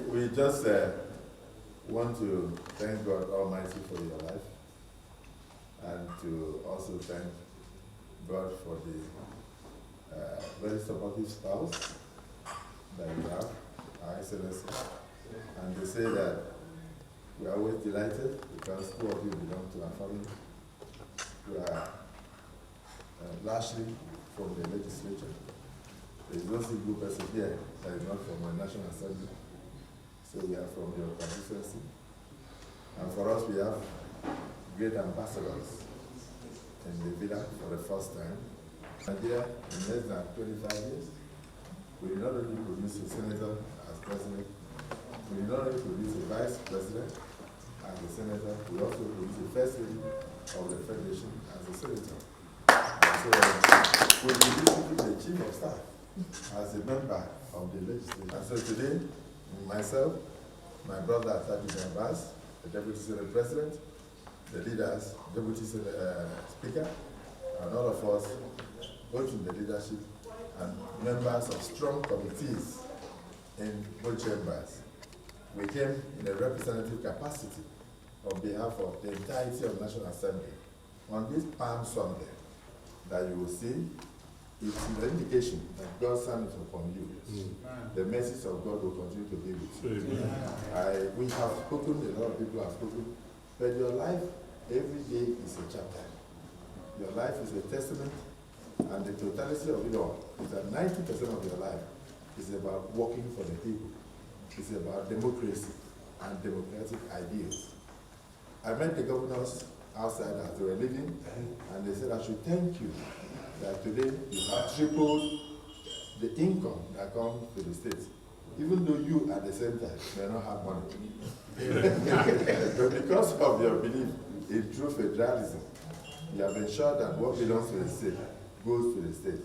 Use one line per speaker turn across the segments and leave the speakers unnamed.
We just want to thank God Almighty for your life, and to also thank God for the very supportive spouse that you have, Our Excellency. And they say that we are always delighted because two of you belong to our family. We are largely from the legislature. There is no single person here that is not from the National Assembly. So we are from your constituency. And for us, we have great ambassadors in the villa for the first time. Nigeria, in less than 25 years, we did not only produce a senator as president, we did not only produce a vice president as a senator, we also produced the first lady of the federation as a senator. And so we produced the chief of staff as a member of the legislature. And so today, myself, my brother Akpabio, the Deputy Senate President, the leaders, Deputy Speaker, and all of us, both in the leadership and members of strong committees in both chambers, we came in a representative capacity on behalf of the entirety of National Assembly on this Palm Sunday that you will see. It's an indication that God's hand is upon you. The message of God will continue to be with you. We have spoken, a lot of people have spoken, but your life every day is a chapter. Your life is a testament, and the totality of it all is that 90% of your life is about working for the people. It's about democracy and democratic ideals. I met the governors outside as they were leaving, and they said, I should thank you that today you have tripled the income that comes to the state, even though you at the same time may not have money. But because of your belief in true federalism, you have ensured that what belongs to the state goes to the state.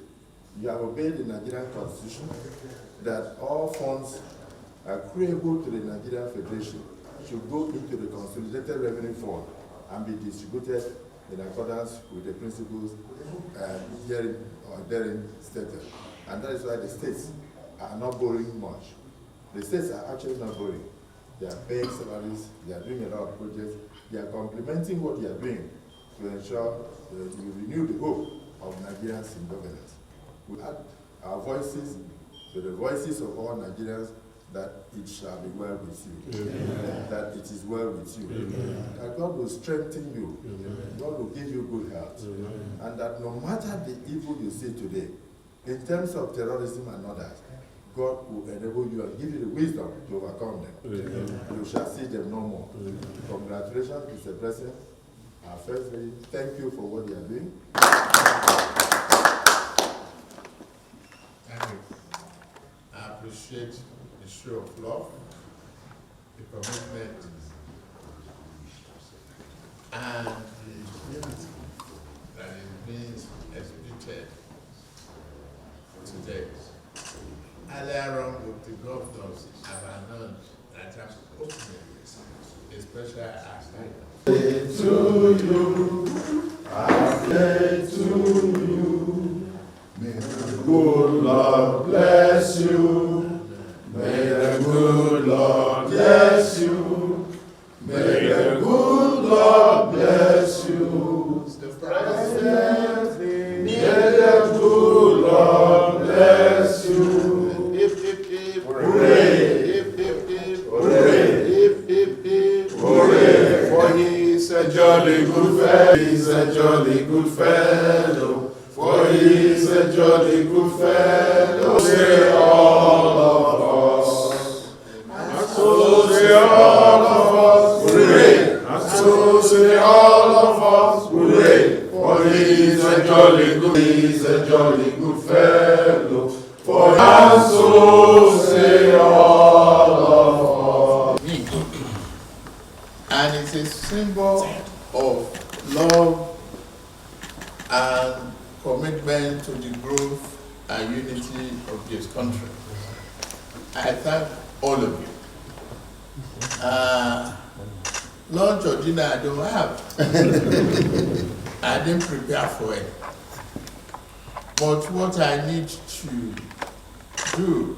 You have obeyed the Nigerian Constitution that all funds accruable to the Nigerian Federation should go into the Consolidated Revenue Fund and be distributed in accordance with the principles therein stated. And that is why the states are not borrowing much. The states are actually not borrowing. They are paying salaries, they are doing a lot of projects, they are complementing what they are doing to ensure that we renew the hope of Nigerians in governance. We add our voices to the voices of all Nigerians that it shall be well with you, that it is well with you, that God will strengthen you, God will give you good health, and that no matter the evil you see today, in terms of terrorism and others, God will enable you and give you the wisdom to overcome them. You shall see them no more. Congratulations, Mr. President. Our first lady, thank you for what you are doing.
Thank you. I appreciate the show of love, the commitment, and the unity that is being exhibited today. Earlier on, with the governors have announced that I'm opening a special assignment.
To you, I pray to you, may the good Lord bless you, may the good Lord bless you, may the good Lord bless you,
Mr. President,
may the good Lord bless you.
hip, hip, hip,
Hooray!
hip, hip, hip,
Hooray!
hip, hip, hip,
Hooray!
for he is a
Jolly good fellow, he's a jolly good fellow, for he's a jolly good fellow. Say all of us, and so say all of us, hooray! And so say all of us, hooray! For he's a jolly good fellow, for and so say all of us.
And it's a symbol of love and commitment to the growth and unity of this country. I thank all of you. Lunch or dinner I don't have. I didn't prepare for it. But what I need to do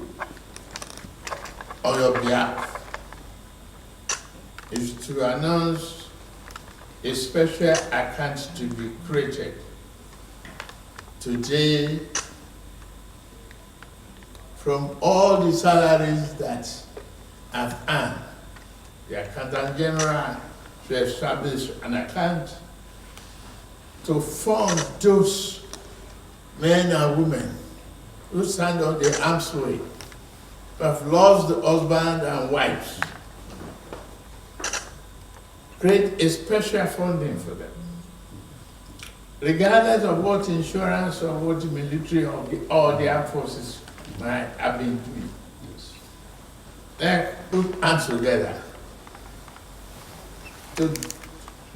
on your behalf is to announce a special account to be created today from all the salaries that I've earned. The Accountant General to establish an account to fund those men and women who stand on the arms way, who have lost the husband and wives. Create a special funding for them. Regardless of what insurance or what the military or the armed forces might have been doing. Let's put hands together to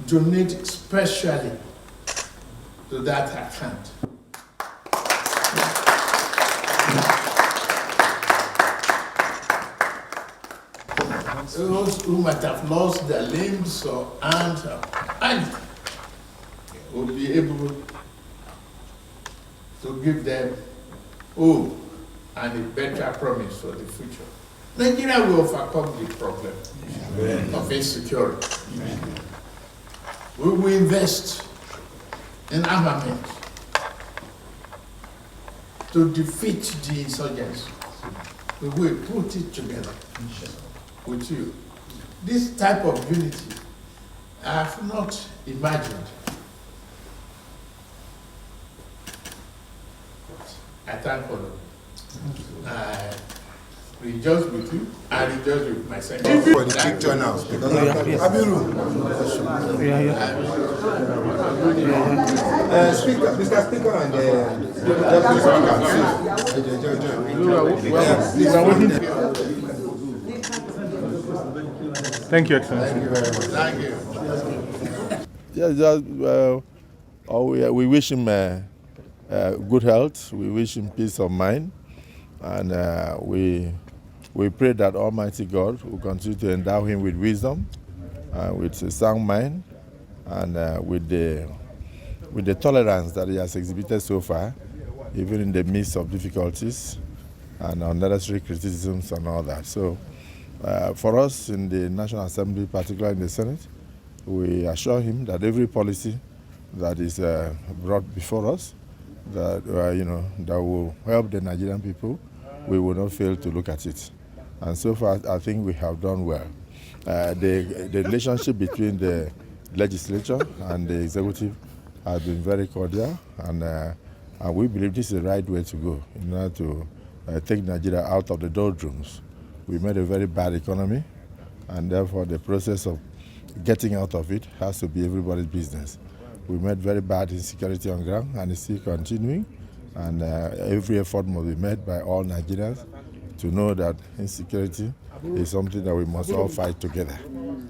donate specially to that account. Those who might have lost their limbs or hands will be able to give them hope and a better promise for the future. Nigeria will overcome the problem of insecurity. We will invest in armament to defeat the insurgents. We will put it together with you. This type of unity I have not imagined. I thank all of you. I rejoice with you. I rejoice with myself.
For the picture now. Speaker, Mr. Speaker, and
Thank you, Excellency.
Thank you very much. Thank you.
Yes, we wish him good health. We wish him peace of mind, and we pray that Almighty God will continue to endow him with wisdom, with a sound mind, and with the tolerance that he has exhibited so far, even in the midst of difficulties and unnecessary criticisms and all that. So, for us in the National Assembly, particularly in the Senate, we assure him that every policy that is brought before us, that that will help the Nigerian people, we will not fail to look at it. And so far, I think we have done well. The relationship between the legislature and the executive has been very cordial, and we believe this is the right way to go in order to take Nigeria out of the doldrums. We made a very bad economy, and therefore the process of getting out of it has to be everybody's business. We made very bad insecurity on ground, and it's still continuing, and every effort must be made by all Nigerians to know that insecurity is something that we must all fight together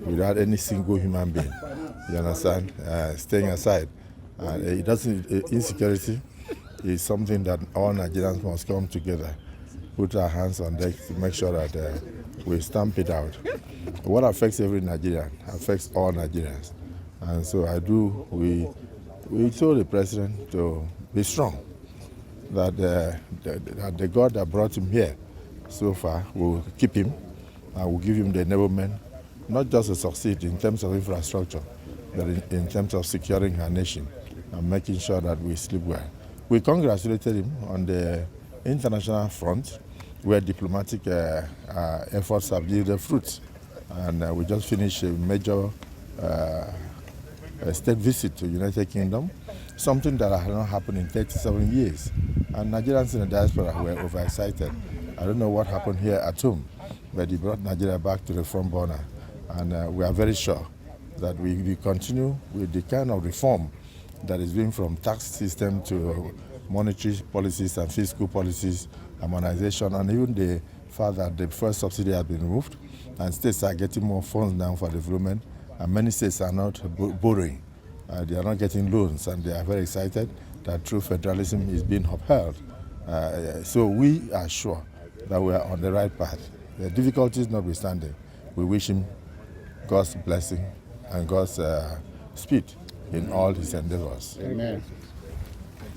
without any single human being. You understand? Staying aside. Insecurity is something that all Nigerians must come together, put our hands on deck to make sure that we stamp it out. What affects every Nigerian affects all Nigerians. And so we told the president to be strong, that the God that brought him here so far will keep him and will give him the enablement, not just to succeed in terms of infrastructure, but in terms of securing our nation and making sure that we sleep well. We congratulated him on the international front, where diplomatic efforts have yielded fruits. And we just finished a major state visit to the United Kingdom, something that had not happened in 37 years. And Nigerians in the diaspora were overexcited. I don't know what happened here at home, but he brought Nigeria back to the front burner. And we are very sure that we continue with the kind of reform that is going from tax system to monetary policies and fiscal policies, harmonization, and even the fact that the first subsidy has been removed, and states are getting more funds now for development, and many states are not borrowing. They are not getting loans, and they are very excited that true federalism is being upheld. So we are sure that we are on the right path. The difficulties notwithstanding, we wish him God's blessing and God's speed in all his endeavors.
Amen.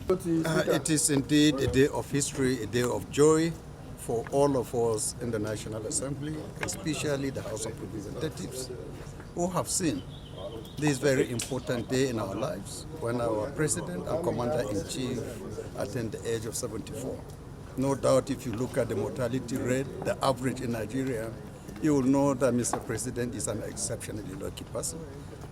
It is indeed a day of history, a day of joy for all of us in the National Assembly, especially the House of Representatives, who have seen this very important day in our lives when our President and Commander-in-Chief attained the age of 74. No doubt if you look at the mortality rate, the average in Nigeria, you will know that Mr. President is an exceptionally lucky person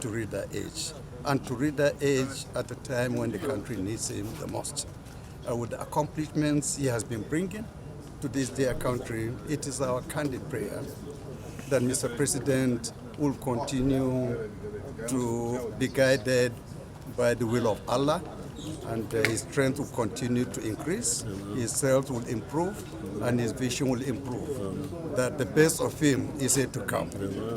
to reach that age. And to reach that age at a time when the country needs him the most. With the accomplishments he has been bringing to this dear country, it is our candid prayer that Mr. President will continue to be guided by the will of Allah, and his strength will continue to increase, his health will improve, and his vision will improve. That the best of him is yet to come.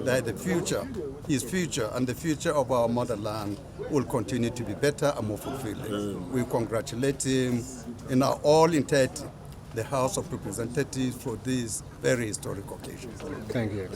That the future, his future, and the future of our motherland will continue to be better and more fulfilling. We congratulate him in our all entirety, the House of Representatives, for this very historic occasion.
Thank you.